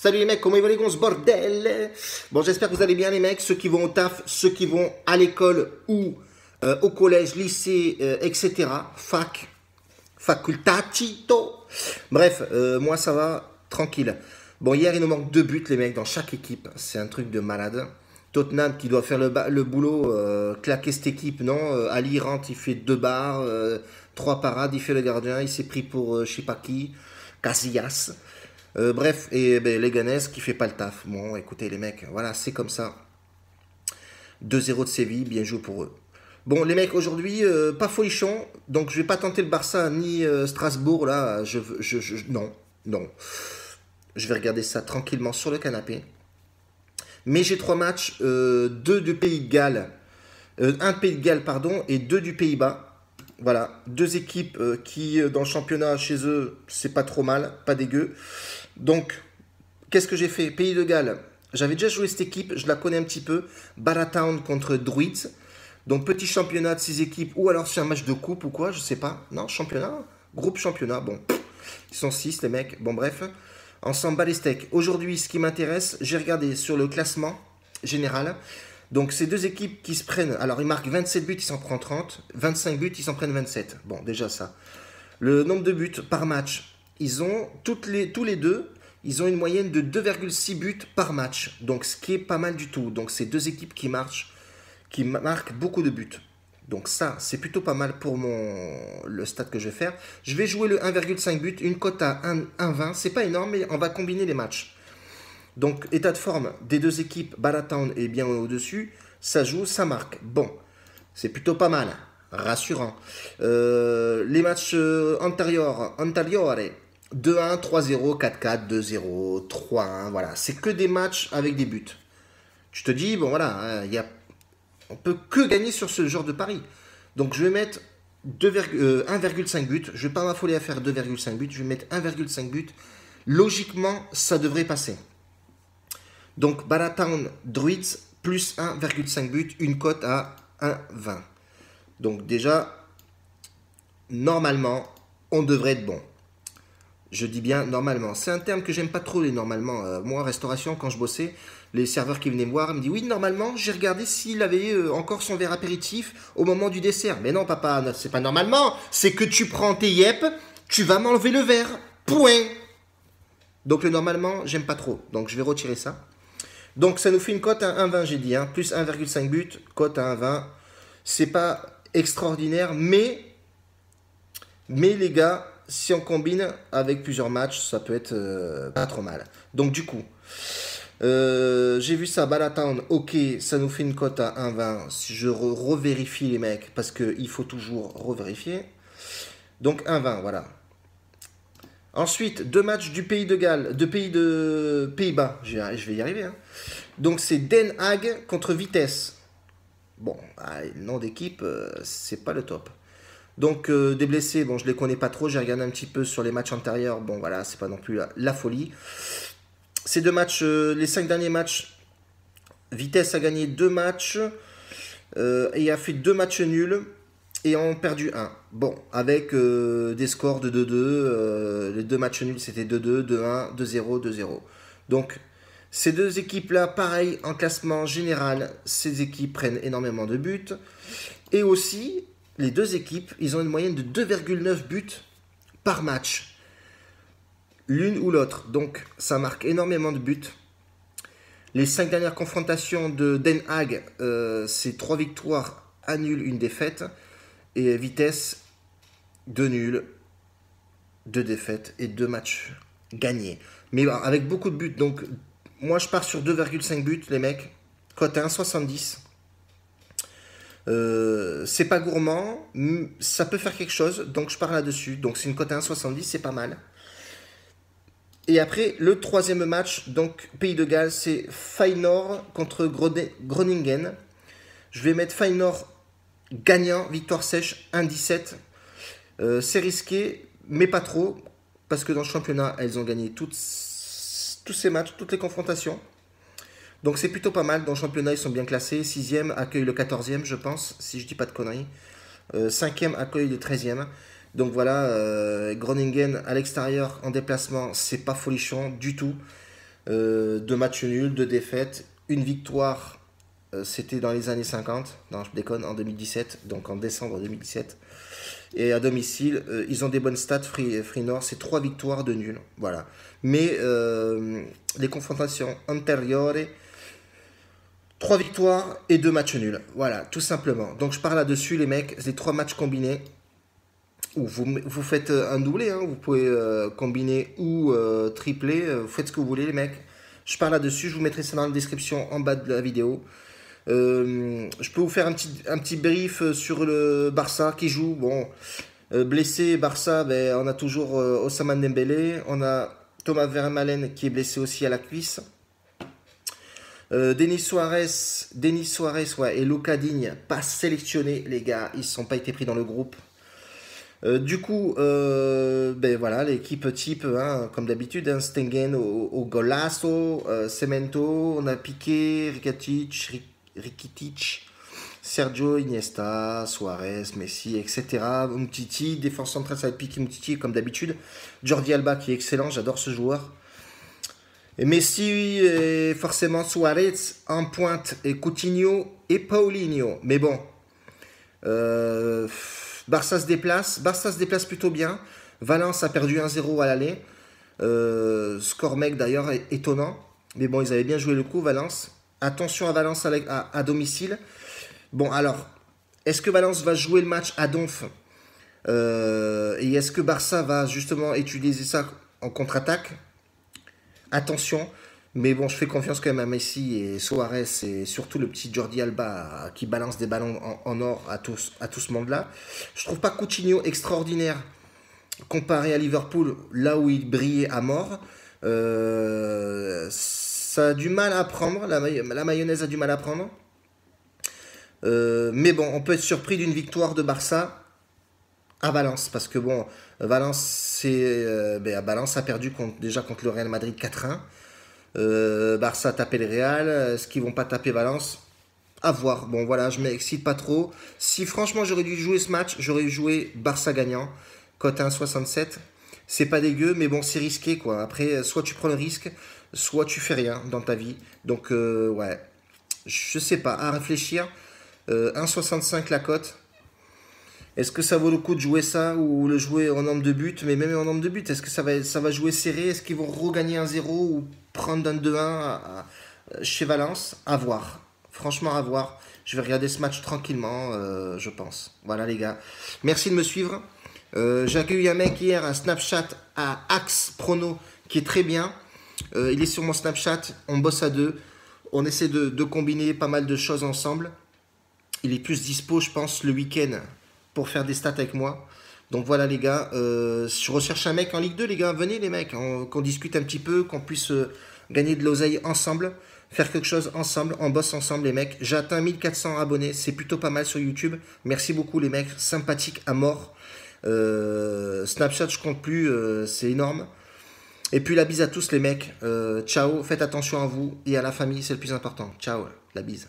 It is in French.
Salut les mecs, comment ils vont les gonzes, bordel? Bon, j'espère que vous allez bien les mecs, ceux qui vont au taf, ceux qui vont à l'école ou au collège, lycée, etc. Facultatito. Bref, moi ça va, tranquille. Bon, hier il nous manque 2 buts les mecs dans chaque équipe, c'est un truc de malade. Tottenham qui doit faire le boulot, claquer cette équipe, non. Ali rentre, il fait 2 barres, 3 parades, il fait le gardien, il s'est pris pour je sais pas qui, Casillas. Bref, et ben, Leganés qui fait pas le taf. Bon, écoutez les mecs, voilà, c'est comme ça. 2-0 de Séville, bien joué pour eux. Bon, les mecs, aujourd'hui, pas folichon, donc je vais pas tenter le Barça ni Strasbourg, là, non, non. Je vais regarder ça tranquillement sur le canapé. Mais j'ai 3 matchs, 2 du Pays de Galles, 1 Pays de Galles, pardon, et 2 du Pays-Bas. Voilà, 2 équipes qui, dans le championnat, chez eux, c'est pas trop mal, pas dégueu. Donc, qu'est-ce que j'ai fait? Pays de Galles, j'avais déjà joué cette équipe, je la connais un petit peu. Baratown contre Druids. Donc, petit championnat de 6 équipes, ou alors c'est un match de coupe ou quoi, je sais pas. Non, championnat, groupe championnat, bon. Ils sont 6 les mecs, bon bref. Ensemble, bat les steaks. Aujourd'hui, ce qui m'intéresse, j'ai regardé sur le classement général. Donc, ces 2 équipes qui se prennent. Alors, ils marquent 27 buts, ils s'en prennent 30. 25 buts, ils s'en prennent 27. Bon, déjà ça. Le nombre de buts par match, ils ont tous les deux, ils ont une moyenne de 2,6 buts par match. Donc, ce qui est pas mal du tout. Donc, c'est 2 équipes qui marquent beaucoup de buts. Donc, ça, c'est plutôt pas mal pour le stade que je vais faire. Je vais jouer le 1,5 but, une cote à 1,20. C'est pas énorme, mais on va combiner les matchs. Donc, état de forme des 2 équipes, Baratown est bien au-dessus. Ça joue, ça marque. Bon, c'est plutôt pas mal. Rassurant. Les matchs antérieurs, 2-1, 3-0, 4-4, 2-0, 3-1. Voilà, c'est que des matchs avec des buts. Tu te dis, bon voilà, on peut que gagner sur ce genre de pari. Donc, je vais mettre 1,5 but. Je ne vais pas m'affoler à faire 2,5 buts. Je vais mettre 1,5 but. Logiquement, ça devrait passer. Donc, Baratown Druids, plus 1,5 but, une cote à 1,20. Donc, déjà, normalement, on devrait être bon. Je dis bien normalement. C'est un terme que j'aime pas trop, les normalement. Moi, en restauration, quand je bossais, les serveurs qui venaient me voir me disaient oui, normalement, j'ai regardé s'il avait encore son verre apéritif au moment du dessert. Mais non, papa, c'est pas normalement. C'est que tu prends tes yep, tu vas m'enlever le verre. Point. Donc, le normalement, j'aime pas trop. Donc, je vais retirer ça. Donc, ça nous fait une cote à 1,20, j'ai dit. Hein, plus 1,5 but, cote à 1,20. C'est pas extraordinaire, mais les gars, si on combine avec plusieurs matchs, ça peut être pas trop mal. Donc, du coup, j'ai vu ça, Baratown, ok, ça nous fait une cote à 1,20. Si je revérifie les mecs, parce qu'il faut toujours revérifier. Donc, 1,20, voilà. Ensuite, 2 matchs du Pays de Galles, de Pays-Bas, je vais y arriver. Hein. Donc, c'est Den Haag contre Vitesse. Bon, le nom d'équipe, c'est pas le top. Donc, des blessés, bon, je les connais pas trop. J'ai regardé un petit peu sur les matchs antérieurs. Bon, voilà, c'est pas non plus la folie. Ces 2 matchs, les 5 derniers matchs, Vitesse a gagné 2 matchs et a fait 2 matchs nuls et ont perdu 1. Bon, avec des scores de 2-2. Les 2 matchs nuls, c'était 2-2, 2-1, 2-0, 2-0. Donc, ces 2 équipes-là, pareil, en classement général, ces équipes prennent énormément de buts. Et aussi, les 2 équipes, ils ont une moyenne de 2,9 buts par match. L'une ou l'autre. Donc, ça marque énormément de buts. Les 5 dernières confrontations de Den Haag, c'est 3 victoires à nul, 1 défaite. Et Vitesse, 2 nuls, 2 défaites et 2 matchs gagnés. Mais avec beaucoup de buts. Donc, moi, je pars sur 2,5 buts, les mecs. Cote à 1,70. C'est pas gourmand. Ça peut faire quelque chose. Donc, je pars là-dessus. Donc, c'est une cote à 1,70. C'est pas mal. Et après, le 3e match, donc Pays de Galles, c'est Feyenoord contre Groningen. Je vais mettre Feyenoord gagnant, victoire sèche, 1,17. C'est risqué, mais pas trop, parce que dans le championnat, elles ont gagné tous ces matchs, toutes les confrontations. Donc c'est plutôt pas mal. Dans le championnat, ils sont bien classés. 6e accueille le 14e, je pense, si je dis pas de conneries. 5e accueille le 13e. Donc voilà, Groningen à l'extérieur, en déplacement, c'est pas folichon du tout. 2 matchs nuls, 2 défaites, une victoire, c'était dans les années 50, non je déconne, en 2017, donc en décembre 2017. Et à domicile, ils ont des bonnes stats, Free North, c'est 3 victoires de nul. Voilà. Mais les confrontations antérieures, 3 victoires et 2 matchs nuls. Voilà, tout simplement. Donc je pars là-dessus, les mecs, les 3 matchs combinés. Ou vous faites un doublé, hein, vous pouvez combiner ou tripler, vous faites ce que vous voulez, les mecs. Je pars là-dessus, je vous mettrai ça dans la description en bas de la vidéo. Je peux vous faire un petit brief sur le Barça qui joue. Bon, blessé, Barça, ben, on a toujours Ousmane Dembélé. On a Thomas Vermaelen qui est blessé aussi à la cuisse. Denis Suarez ouais, et Lucas Digne, pas sélectionnés, les gars. Ils ne sont pas été pris dans le groupe. Du coup, ben voilà, l'équipe type, hein, comme d'habitude, hein, Stengen au golasso, Cemento, on a Piqué, Rikitic, Sergio, Iniesta, Suarez, Messi, etc. Umtiti, défense centrale, ça va être Piqué, Umtiti, comme d'habitude. Jordi Alba qui est excellent, j'adore ce joueur. Et Messi, et forcément Suarez en pointe, et Coutinho et Paulinho. Mais bon, Barça se déplace plutôt bien. Valence a perdu 1-0 à l'aller. Score mec d'ailleurs étonnant. Mais bon, ils avaient bien joué le coup, Valence. Attention à Valence à domicile. Bon, alors, est-ce que Valence va jouer le match à Donf et est-ce que Barça va justement utiliser ça en contre-attaque? Attention. Mais bon, je fais confiance quand même à Messi et Suarez et surtout le petit Jordi Alba qui balance des ballons en or à tout ce monde-là. Je trouve pas Coutinho extraordinaire comparé à Liverpool, là où il brillait à mort. Ça a du mal à prendre, la mayonnaise a du mal à prendre. Mais bon, on peut être surpris d'une victoire de Barça à Valence. Parce que bon, Valence a perdu déjà contre le Real Madrid 4-1. Barça a tapé le Real, est-ce qu'ils vont pas taper Valence? À voir. Bon voilà, je m'excite pas trop. Si franchement j'aurais dû jouer ce match, j'aurais joué Barça gagnant, cote 1,67. C'est pas dégueu, mais bon c'est risqué quoi. Après, soit tu prends le risque, soit tu fais rien dans ta vie. Donc ouais, je sais pas, à réfléchir. 1,65 la cote. Est-ce que ça vaut le coup de jouer ça ou le jouer en nombre de buts? Mais même en nombre de buts, est-ce que ça va jouer serré? Est-ce qu'ils vont regagner 1-0 ou prendre un 2-1 chez Valence? À voir. Franchement, à voir. Je vais regarder ce match tranquillement, je pense. Voilà les gars. Merci de me suivre. J'ai accueilli un mec hier, un Snapchat à Axe Prono qui est très bien. Il est sur mon Snapchat. On bosse à deux. On essaie de combiner pas mal de choses ensemble. Il est plus dispo, je pense, le week-end pour faire des stats avec moi. Donc voilà les gars, je recherche un mec en Ligue 2 les gars, venez les mecs, qu'on discute un petit peu, qu'on puisse gagner de l'oseille ensemble, faire quelque chose ensemble, on bosse ensemble les mecs. J'ai atteint 1400 abonnés, c'est plutôt pas mal sur YouTube, merci beaucoup les mecs, sympathiques à mort. Snapchat je compte plus, c'est énorme. Et puis la bise à tous les mecs, ciao, faites attention à vous et à la famille, c'est le plus important. Ciao, la bise.